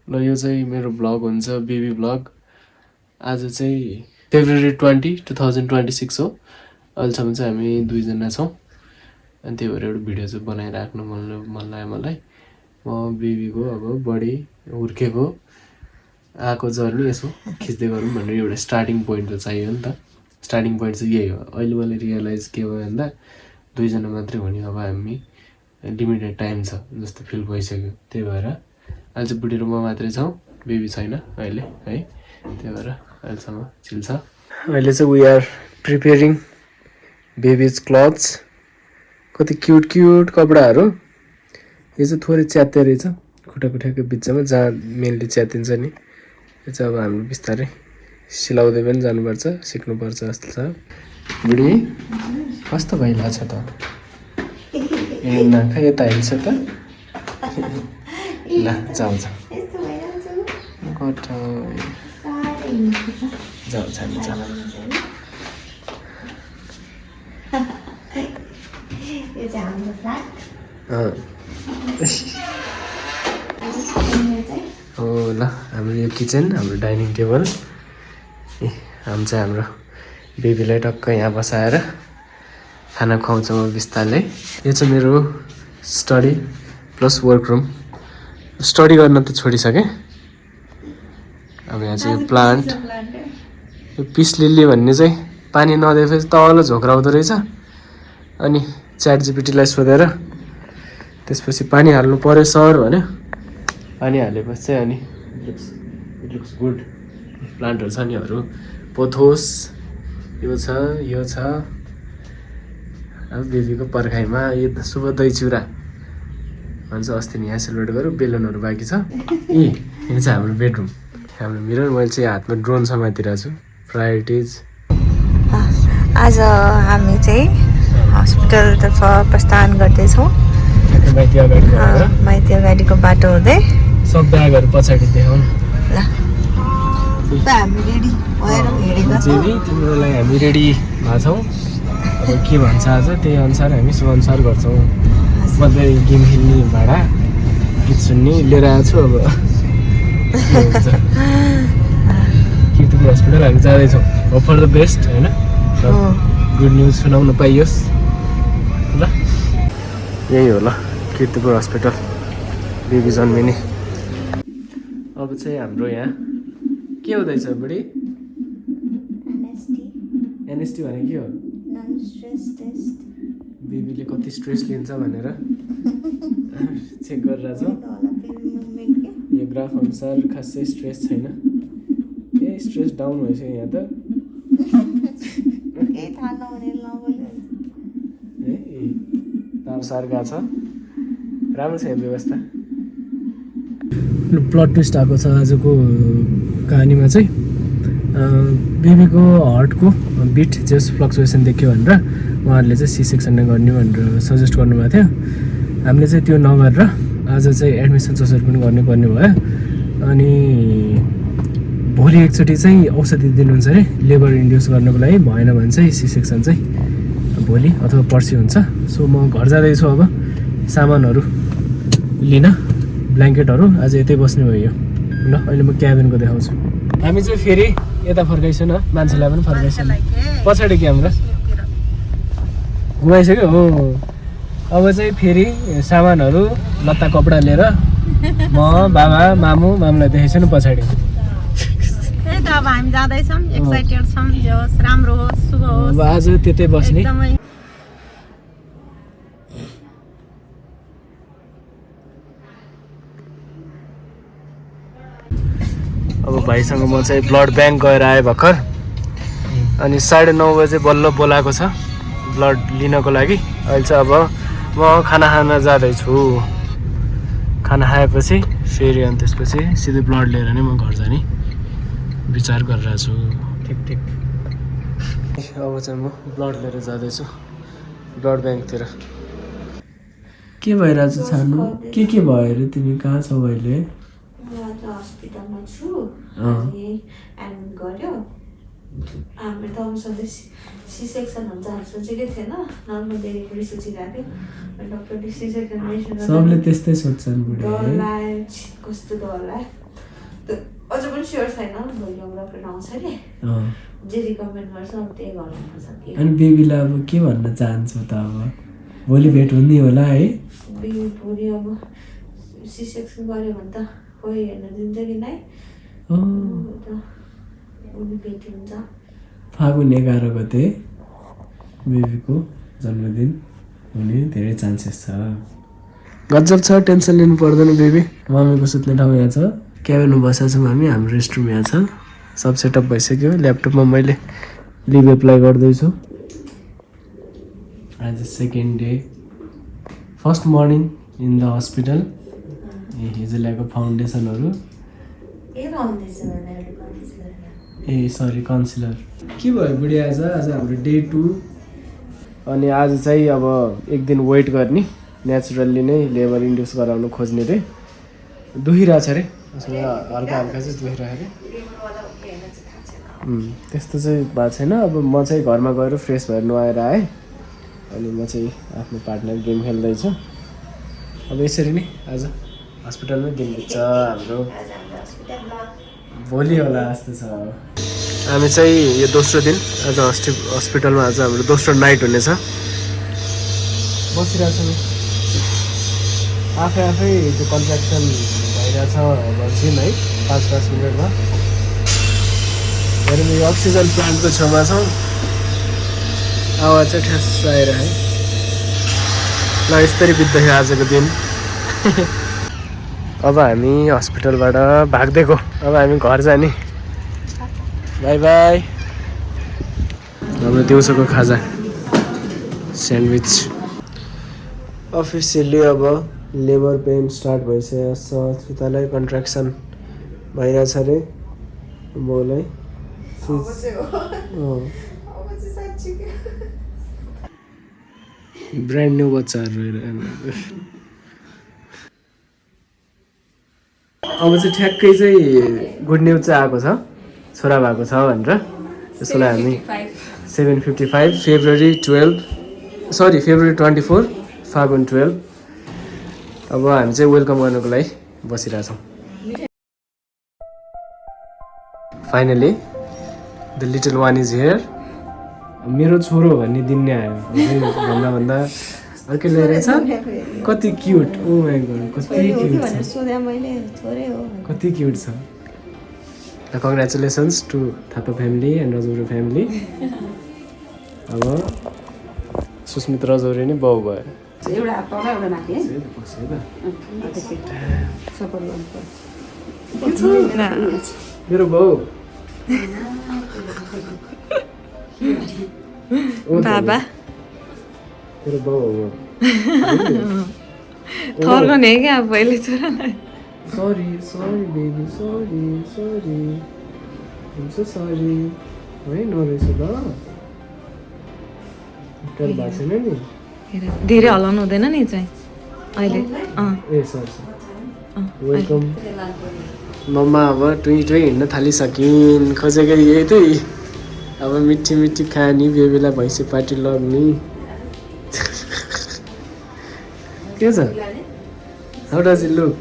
ल यो चाहिँ मेरो भ्लग हुन्छ बेबी भ्लग। आज चाहिँ February 20, 2026 हो। अहिलेसम्म चाहिँ हामी दुईजना छौँ अनि त्यही भएर एउटा भिडियो चाहिँ बनाइराख्नु मन लाग्यो मलाई। म बेबीको अब बडी हुर्केको आएको जर्नी यसो खिच्दै गरौँ भनेर एउटा स्टार्टिङ पोइन्ट त चाहियो नि त। स्टार्टिङ पोइन्ट चाहिँ यही हो। अहिले मैले रियलाइज के भयो भन्दा दुईजना मात्रै हुने अब हामी लिमिटेड टाइम छ जस्तो फिल भइसक्यो। त्यही भएर अहिले चाहिँ बुढी र म मात्रै छौँ, बेबी छैन अहिले है। त्यही भएर अहिलेसम्म चिल छ। अहिले चाहिँ we are preparing babies clothes. कति क्युट क्युट कपडाहरू। यो चाहिँ थोरै च्यात्ते रहेछ खुट्टाको बिचमा जहाँ मेनली च्यातिन्छ नि। यो चाहिँ अब हाम्रो बिस्तारै सिलाउँदै पनि जानुपर्छ, सिक्नुपर्छ जस्तो छ। बुढी कस्तो भइरहेछ त? नाखा यता हिँड्छ त। ल जाऊ जाऊ हामी जाऊ। हो ल हाम्रो यो किचन, हाम्रो डाइनिङ टेबल। हाम्रो बेबीलाई टक्क यहाँ बसाएर खाना खुवाउँछौँ बिस्तारै। यो चाहिँ मेरो स्टडी प्लस वर्करुम। स्टडी गर्न त छोडिसकेँ। अब यहाँ चाहिँ यो प्लान्ट, यो पिस लिली भन्ने चाहिँ पानी नदिएपछि तल झोक्राउँदो रहेछ। अनि च्याट जिपिटीलाई सोधेर त्यसपछि पानी हाल्नु पर्यो सर भन्यो। पानी हालेपछि चाहिँ अनि इट लुक्स गुड। प्लान्टहरू छ नि अरू पोथोस, यो छ यो छ। अब बेबीको पर्खाइमा यो शुभ दही चिउरा भन्छ। अस्ति नि यहाँ सेलिब्रेट गऱ्यो, बेलुनहरू बाँकी छ। यो चाहिँ हाम्रो बेडरुम, हाम्रो मिरर। मैले चाहिँ हातमा ड्रोन समातिरहेको छु। प्रायोरिटिज। आज हामी चाहिँ हस्पिटलतर्फ प्रस्थान गर्दैछौँ। माइती अगाडिको बाटो हुँदै सब ब्यागहरू पछाडि देखाउँ। ल हामी रेडी भएर हिँडेका छौँ। तिम्रो लागि हामी रेडी भएको छौँ। अब के भन्छ आज त्यही अनुसार हामी अनुसार गर्छौँ। मजाले गेम खेल्ने, भाडा गीत सुन्ने लिएर आएको छु। अब कीर्तिपुर हस्पिटल हामी जाँदैछौँ। होप फर द बेस्ट होइन, गुड न्युज सुनाउन पाइयोस् ल। यही हो ल कीर्तिपुर हस्पिटल, बेबी जन्मिने। अब चाहिँ हाम्रो यहाँ के हुँदैछ बुढी? एनएसटी भने के हो? बेबीले कति स्ट्रेस लिन्छ भनेर चेक गरिरहेछ। यो ग्राफ अनुसार खासै स्ट्रेस छैन। ए स्ट्रेस डाउन भइसक्यो यहाँ त। तार सार गएको छ, राम्रो छ यो व्यवस्था। प्लट ट्विस्ट आएको छ आजको कहानीमा चाहिँ। बेबीको हार्टको बिट जस्ट फ्लक्चुएसन देख्यो भनेर उहाँहरूले चाहिँ सी सेक्सन नै गर्ने भनेर सजेस्ट गर्नुभएको थियो। हामीले चाहिँ त्यो नगरेर आज चाहिँ एडमिसन जसरी पनि गर्नुपर्ने भयो। अनि भोलि एकचोटि चाहिँ औषधि दिनुहुन्छ अरे लेबर इन्ड्युस गर्नको लागि। भएन भने चाहिँ सी सेक्सन चाहिँ भोलि अथवा पर्सि हुन्छ। सो म घर जाँदैछु अब सामानहरू लिन, ब्ल्याङ्केटहरू। आज यतै बस्ने भयो ल। अहिले म क्याबिनको देखाउँछु। हामी चाहिँ फेरि यता फर्काइछौँ न, मान्छेलाई पनि फर्काइछौँ। पछाडि क्यामेरा घुमाइसक्यो हो। अब चाहिँ फेरि सामानहरू लत्ता कपडा लिएर म बाबा मामुलाई देखाइछु नि पछाडि। अब हामी जाँदैछौँ, एक्साइटेड छौँ। जे होस् राम्रो होस्, शुभ होस्। अब आज त्यतै बस्ने। अब भाइसँग म चाहिँ ब्लड ब्याङ्क गएर आएँ भर्खर। अनि 9:30 बजे बल्ल बोलाएको छ ब्लड लिनको लागि। अहिले चाहिँ अब म खाना खान जाँदैछु। खाना खाएपछि फेरि अनि त्यसपछि सिधै ब्लड लिएर नै म घर जाने विचार गरिरहेको छु। ठिक। अब चाहिँ म ब्लड लिएर जाँदैछु ब्लड ब्याङ्कतिर। के भइरहेछ छानु? के भयो अरे? तिमी कहाँ छौ अहिले? हस्पिटलमा छु। एडमिट गर्यो। हाम्रो त सधैँ सी सेक्सन हुन्छ सोचेकै थिएन। नर्मल डेलिभरी सोचिरहेको थियो। डक्टरले सी सेक्सन सबले त्यस्तै सोच्छन् बुढी। डर लाग्यो, कस्तो डर लाग्यो। अझ पनि स्योर छैन भोलि डक्टर आउँछ अरे जे रिकमेन्ड गर्छ अब त्यही गर्नु सक्यो अनि बेबीलाई अब के भन्न चाहन्छु त अब भोलि भेट हुने होला है भोलि अब सिसेक्सन गऱ्यो भने त खोइ हेर्न दिन्छ कि नै भोलि भेट हुन्छ फागुन 11 गते बेबीको जन्मदिन हुने धेरै चान्सेस छ गजब छ टेन्सन लिनु पर्दैन बेबी मम्मीको सुत्ने ठाउँ यहाँ छ क्याबिनमा बसेको छौँ हामी हाम्रो रेस्टरुम यहाँ छ सब सेटअप भइसक्यो ल्यापटपमा मैले लिभ एप्लाई गर्दैछु आज second day first morning in the hospital हिजो ल्याएको फाउन्डेसनहरू ए सरी कन्सिलर के भयो बुढी आज हाम्रो डे 2 अनि आज चाहिँ अब एक दिन वेट गर्ने नेचुरल्ली नै लेबर इन्ड्युस गराउनु खोज्ने रे दुखिरहेको छ अरे हल्का हल्का चाहिँ दुखिरहेको अरे त्यस्तो चाहिँ भएको छैन अब म चाहिँ घरमा गएर फ्रेस भएर नुहाएर आएँ अनि म चाहिँ आफ्नो पार्टनर गेम खेल्दैछु अब यसरी नै आज हस्पिटलमै दिन बित्छ हाम्रो भोलि होला जस्तो छ हामी चाहिँ यो दोस्रो दिन आज हस्पिटलमा आज हाम्रो दोस्रो नाइट हुनेछ बसिरहेको छ आफै त्यो कन्ट्र्याक्सन भइरहेछ भन्छौँ है 5 मिनटमा हेरौँ यो अक्सिजन प्लान्टको छेउमा छौँ आवाज चाहिँ ठ्यास आएर है ल यस्तरी बित्दाखेरि आजको दिन अब हामी हस्पिटलबाट भाग्दैको अब हामी घर जाने बाई बाई हाम्रो दिउँसोको खाजा स्यान्डविच अफिसियली अब लेबर पेन स्टार्ट भइसकेको छ अस्पताललाई कन्ट्र्याक्सन भइरहेछ अरे बाउलाई ब्रान्ड न्यू बच्चाहरू अब चाहिँ ठ्याक्कै चाहिँ गुड न्युज चाहिँ आएको छ छोरा भएको छ भनेर त्यसलाई हामी 7:55 फेब्रुअरी 24 फागुन 12 अब हामी चाहिँ वेलकम गर्नको लागि बसिरहेछौँ finally the little one is here मेरो छोरो भन्ने दिन नै आयो भन्दा अर्कै ल्याइरहेछ कति क्युट ओ माइ गॉड कति क्युट छ कति क्युट छ congratulations to Thapa family and Rajaure family अब सुस्मित रजौरे नै बाउ भयो मेरो बाउ बाबा मेरो बाउ हो थर्कने क्या पहिले छोरालाई sorry baby sorry I'm so sorry है नरहेछ ल कल भएको छैन नि धेरै हलाउनु हुँदैन नि चाहिँ अहिले ए सरी वेलकम मम्मा अब टुई हिँड्न थालिसकिन् खोजेको यही त्यही अब मिठी खानी बेबीलाई भैँसी पार्टी लग्ने के छ हाउ डज इट लुक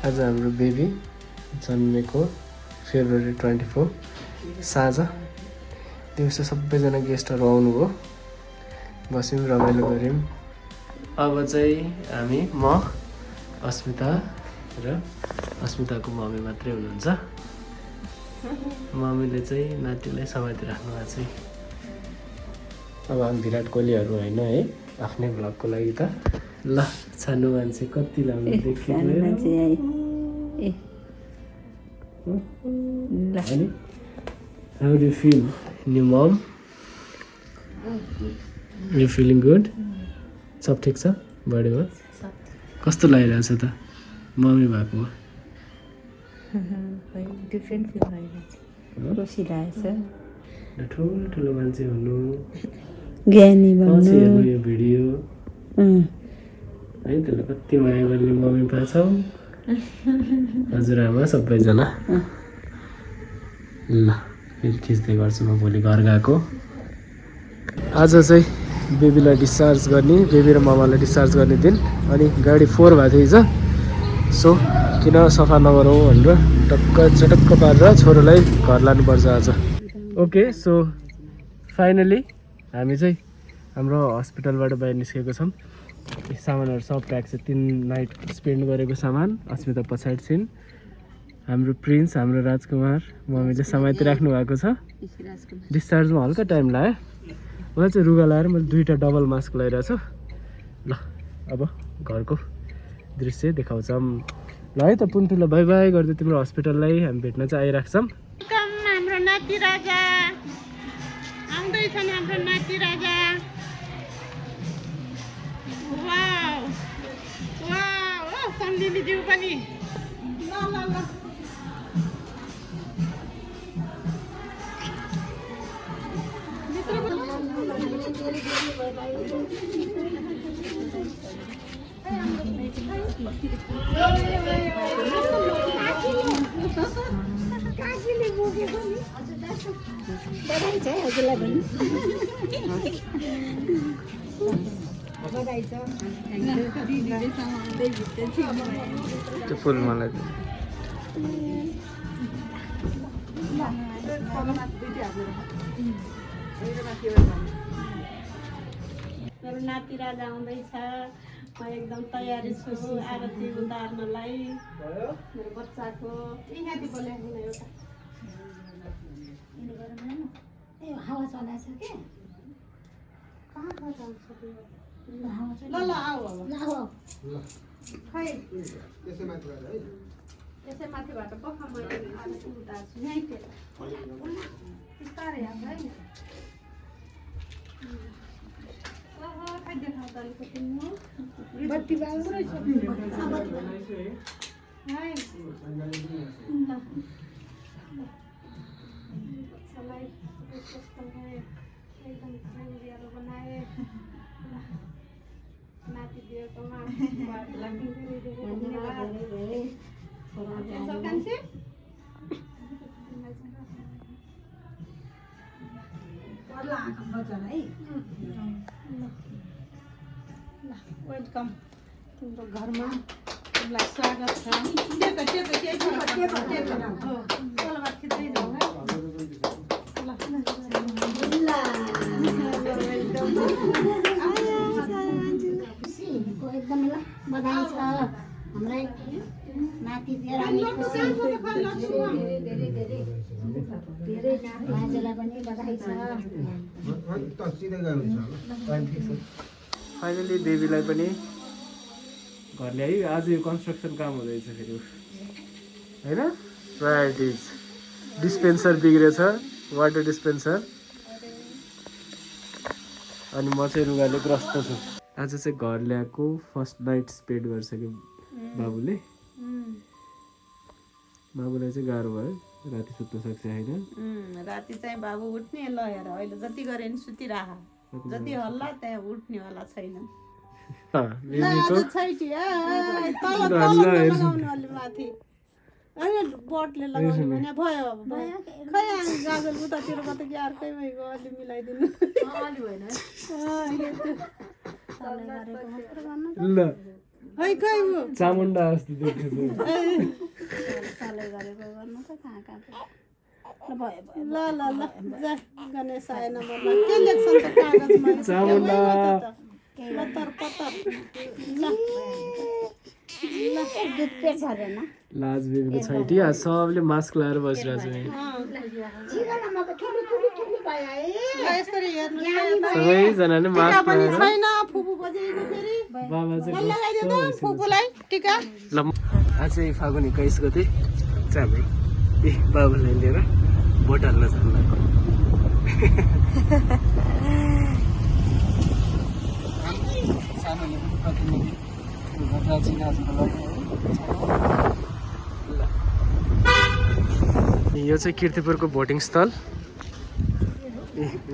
आज हाम्रो बेबी जन्मेको फेब्रुअरी 24 साँझ दिउँसो सबैजना गेस्टहरू आउनुभयो बस्यौँ रमाइलो गऱ्यौँ अब चाहिँ हामी म अस्मिता र अस्मिताको मम्मी मात्रै हुनुहुन्छ मम्मीले चाहिँ नातिलाई समातिराख्नु भएको चाहिँ अब हामी विराट कोहलीहरू होइन है आफ्नै भ्लगको लागि त ल छानो मान्छे कति लामो देखियो How do you feel, new mom? You feeling good? सब ठिक छ बडीमा कस्तो लागिरहेछ त मम्मी भएको डिफ्रेन्ट फिल भइरहेछ खुसी लागेछ ठुलो मान्छे हुनु ज्ञानी भन्नु यो भिडियो है त्यसले कति माया गर्ने मम्मी पा छ हजुरआमा सबैजना ल फेरि खिच्दै गर्छु म भोलि घर गएको आज चाहिँ बेबीलाई डिस्चार्ज गर्ने बेबी र मामालाई डिस्चार्ज गर्ने दिन अनि गाडी 4 भएको थियो हिजो सो किन सफा नगरौँ भनेर टक्क चटक्क पारेर छोरोलाई घर लानुपर्छ आज ओके सो फाइनली हामी चाहिँ हाम्रो हस्पिटलबाट बाहिर निस्केको छौँ सामानहरू सब प्याक छ 3 नाइट स्पेन्ड गरेको सामान अस्मिता पछाडि छिन् हाम्रो प्रिन्स हाम्रो राजकुमार मम्मीले समातिराख्नु भएको छ डिस्चार्जमा हल्का टाइम लाग्यो मलाई चाहिँ रुगा लाएर मैले 2टा डबल मास्क लगाइरहेको छु ल अब घरको दृश्य देखाउँछौँ ल है त पुन्टुलाई बाई बाई गर्दै तिम्रो हस्पिटललाई हामी भेट्न चाहिँ आइराख्छौँ हाम्रो नाति राजा आउँदैछन् हाम्रो नाति राजा वाउ वाउ सम्झिनी ज्यू पनि ल ल ल त्यो फुल मलाई मेरो नाति राजा आउँदैछ म एकदम तयारी छु आरती उतार्नलाई मेरो बच्चाको यहाँदेखि बोलाएको एउटा हावा चलाएछ के कहाँ कहाँ जान्छ त्यो ल ल आऊ खै त्यसै माथिबाट पख मैले आरती उतार्छु यहीँ बिस्तारै आउँछ है खै देखाउ त अलिकति म बत्ती बाल्दै छु है बच्चालाई एकदम फ्रेन्डलीहरू बनाए नाति दिएकोमा वेलकम तिम्रो घरमा तिमीलाई स्वागत छ खिच्दै जाउँ है एकदम ल बधाई छ हामीलाई नाति दिएर हामी खुसी धेरै मान्छेलाई पनि बधाई छ फाइनली बेबीलाई पनि घर ल्याइ आज यो कन्स्ट्रक्सन काम हुँदैछ फेरि होइन प्रायोरिटिज डिस्पेन्सर बिग्रेछ वाटर डिस्पेन्सर अनि म चाहिँ रुगाले ग्रस्त छु आज चाहिँ घर ल्याएको फर्स्ट नाइट स्पेन्ड गरिसक्यो बाबुले बाबुलाई चाहिँ गाह्रो भयो राति सुत्न सक्छ होइन राति चाहिँ बाबु उठ्ने ल हेर अहिले जति गरे नि सुतिराख जति हल्ला त्यहाँ उठ्नेवाला छैन माथि बटले लगाउने भने भयो अब खै गागल उतातिर कता कि अर्कैमा अलि मिलाइदिनु ल खै खै चामुण्डा अस्ति ल ल ल जा गणेश आएन मलाई के लेख्छ त कागजमा चामुण्डा पत्तर पत्तर लाज बेबीको छैटी सबले मास्क लगाएर बसिरहेको छु सबैजनाले मास्क लगाएर बाबा चाहिँ ल आज फागुन 21 गते चाहिँ हामी बाबुलाई लिएर भोट हाल्न जानु भएको यो चाहिँ कीर्तिपुरको भोटिङ स्थल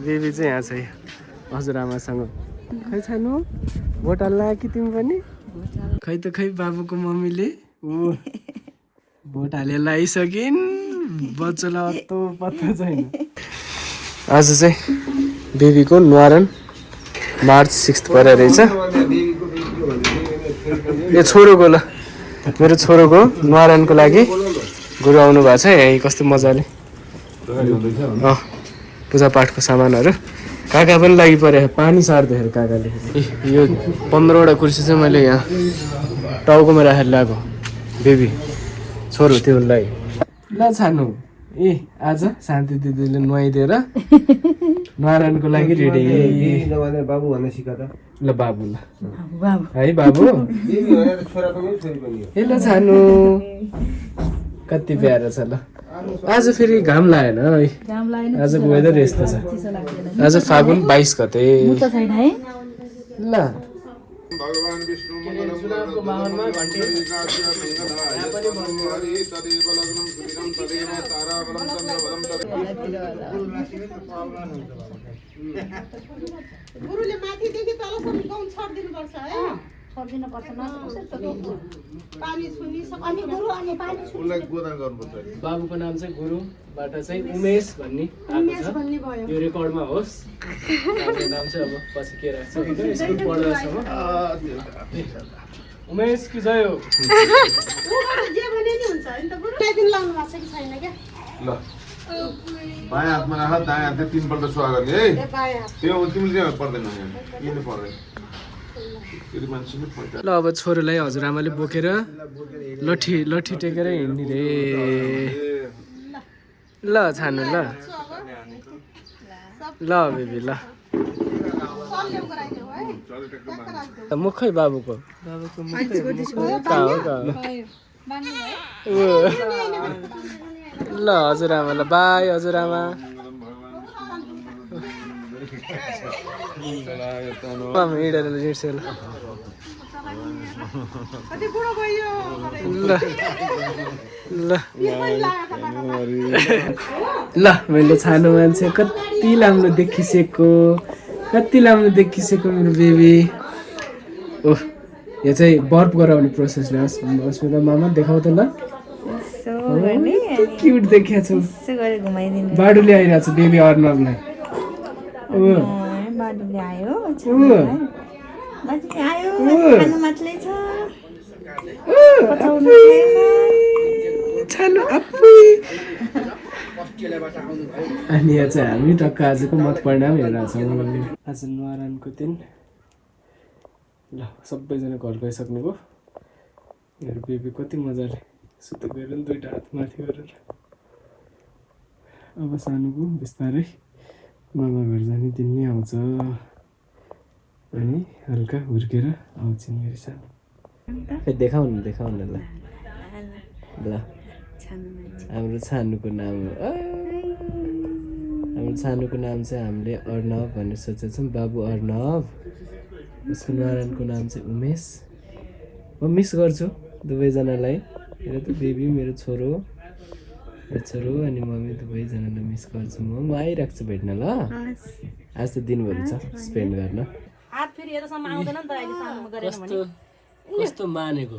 बेबी चाहिँ यहाँ छ हजुरआमासँग खै छानु भोट हाल्ला कि तिमी पनि खै त खै बाबुको मम्मीले भोट हालेर आइसकिन् बच्चालाई अत्तो पत्तो छैन आज चाहिँ बेबीको न्वारन मार्च 6 परेर रहेछ यो छोरोको ल मेरो छोरोको न्वारनको लागि गुरु आउनु भएको छ यही कस्तो मजाले पूजापाठको सामानहरू काका पनि लागि पऱ्यो पानी सार्दाखेरि काकाले यो 15वटा कुर्सी चाहिँ मैले यहाँ टाउकोमा राखेर ल्याएको बेबी छोरो त्यो लागि ल छानु आज शान्ति दिदीले नुहाइदिएर न्वारानको लागि रेडी बाबु भन्न सिका त ल बाबु ल है बाबु ए ल छानु कति प्यारो छ ल आज फेरि घाम लागेन है आजको वेदर यस्तो छ आज फागुन 22 गते ल भगवान विष्णु मंगलम चुनावको माहौलमा घण्टी गुरुले माथिदेखि तलसम्म गाउँ छर्दिनु पर्छ है छर्दिनु पर्छ पानी छुनी अनि गुरु अनि पानी छुनी गोदान गर्नुपर्छ बाबुको नाम चाहिँ गुरुबाट चाहिँ उमेश भन्ने आएको छ यो रेकर्डमा होस् हाम्रो नाम चाहिँ अब पछि के राख्छ स्कुल पढ्दासम्म उमेश कि जय हो जे भने नि हुन्छ नि त गुरु दिन लाउनु भएको छ कि छैन के ल बायाँ हातमा राख दायाँ हातले 3 पल्ट सुहा गर्ने है त्यो तिमीले चाहिँ पर्दैन किन पर्दैन ल अब छोरोलाई हजुरआमाले बोकेर लठी टेकेर हिँड्ने रे ल छानु ल बेबी ल मुखै बाबुको ल हजुरआमालाई बाई हजुरआमा हिँडेर हिँड्छ ल मैले छानु मान्छे कति राम्रो देखिसकेको मेरो बेबी ओह यो चाहिँ बर्फ गराउने प्रोसेसले अस्मिता मामा देखाउ त ल क्युट देखिया छौ बाडुले आइरहेको छ बेबी अर्नबलाई बाडुले आयो खानु मात्रै छ अनि यहाँ चाहिँ हामी टक्क आजको मत परिणाम हेरेको छौँ आज न्वारानको दिन ल सबैजना घर गइसक्नुभयो मेरो बेबी कति मजाले सुतो गएर दुईटा हात माथि गरेर अब सानोको बिस्तारै मामा घर जाने दिन नै आउँछ अनि हल्का हुर्केर आउँछ मेरो सानो देखाउनु ल हाम्रो छानुको नाम हो हाम्रो छानुको नाम चाहिँ हामीले अर्णव भनेर सोचेको छौँ बाबु अर्णव उसको नारायणको नाम चाहिँ उमेश म मिस गर्छु दुवैजनालाई मेरो त बेबी मेरो छोरो अनि मम्मी दुवैजनालाई मिस गर्छु म आइरहेको छु भेट्न ल आज त दिनभरि छ स्पेन्ड गर्न कस्तो मानेको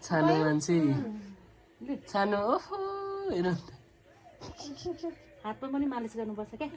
सानो मान्छे सानो ओहो हेर हातमा पनि मालिस गर्नुपर्छ क्या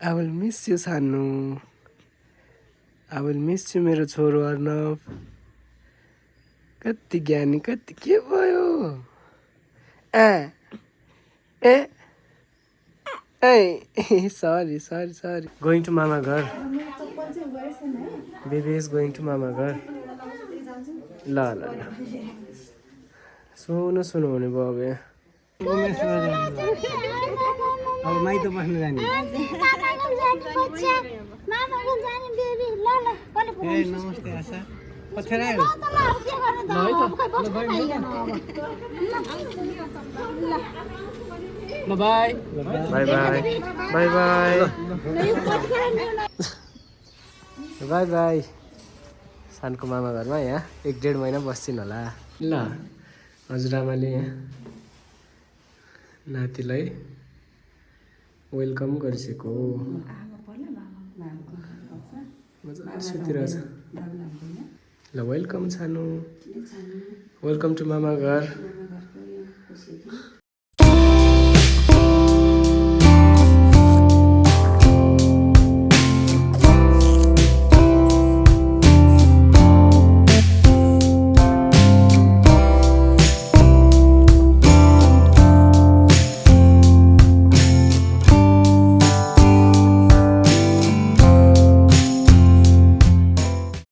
I will miss you सानो I will miss you मेरो छोरो अर्णव कति ज्ञानी कति के भयो sorry going to mama घर baby is going to mama घर ल सुनो हुने भयो अब माइत बस्नु जाने नमस्ते आशा पछाडि आयो ल बाई बाई सानको मामा घरमा यहाँ 1-1.5 महिना बस्छिन् होला ल हजुरआमाले यहाँ नातिलाई वेलकम गरिसकेको मजाले सुतिरहेछ ल वेलकम छानु वेलकम टु मामा घर